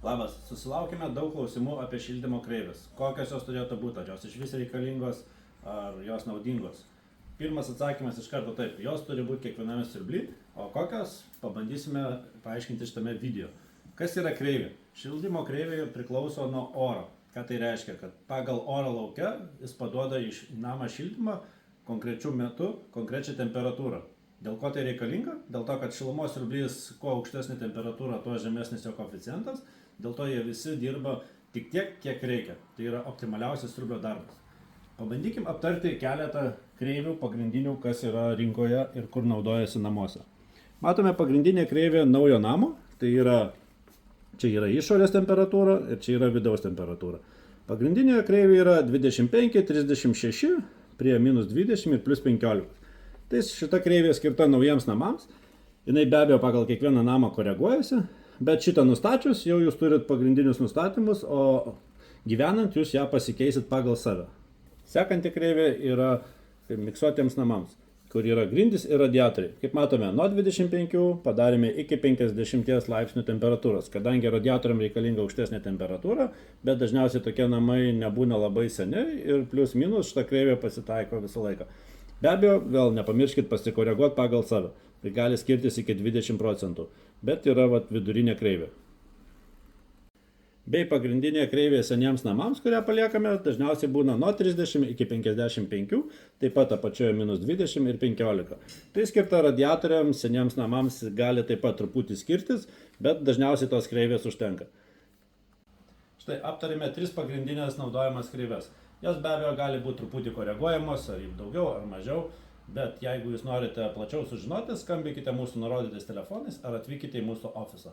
Labas, susilaukime daug klausimų apie šildymo kreives. Kokios jos turėtų būti, ar jos iš vis reikalingos, ar jos naudingos. Pirmas atsakymas iš karto taip, jos turi būti kiekviename siurbly, o kokios pabandysime paaiškinti šitame video. Kas yra kreivė? Šildymo kreivė priklauso nuo oro. Ką tai reiškia? Kad pagal orą lauke jis paduoda iš namą šildymą konkrečiu metu, konkrečią temperatūrą. Dėl ko tai reikalinga? Dėl to, kad šilumos siurblys, kuo aukštesnė temperatūra, tuo žemesnis jo koeficientas. Dėl to jie visi dirba tik tiek, kiek reikia. Tai yra optimaliausias siurblio darbas. Pabandykim aptarti keletą kreivių pagrindinių, kas yra rinkoje ir kur naudojasi namuose. Matome pagrindinė kreivė naujo namo. Tai yra, čia yra išorės temperatūra ir čia yra vidaus temperatūra. Pagrindinė kreivė yra 25, 36 prie minus 20 ir plus 15. Tai šita kreivė skirta naujiems namams. Jinai be abejo pagal kiekvieną namą koreguojasi, bet šitą nustačius jau jūs turit pagrindinius nustatymus, o gyvenant jūs ją pasikeisit pagal save. Sekanti kreivė yra miksuotiems namams, kur yra grindys ir radiatoriai. Kaip matome, nuo 25 padarėme iki 50 laipsnių temperatūros, kadangi radiatoriam reikalinga aukštesnė temperatūra, bet dažniausiai tokie namai nebūna labai seni ir plius minus šita kreivė pasitaiko visą laiką. Be abejo, vėl nepamirškit pasikoreguoti pagal save. Tai gali skirtis iki 20%, bet yra vidurinė kreivė. Bei pagrindinė kreivė seniems namams, kurią paliekame, dažniausiai būna nuo 30 iki 55, taip pat apačioje minus 20 ir 15. Tai skirta radiatoriams, seniems namams gali taip pat truputį skirtis, bet dažniausiai tos kreivės užtenka. Štai aptarėme 3 pagrindinės naudojamas kreives. Jos be abejo gali būti truputį koreguojamos, ar daugiau, ar mažiau, bet jeigu jūs norite plačiau sužinoti, skambinkite mūsų nurodytais telefonais ar atvykite į mūsų ofisą.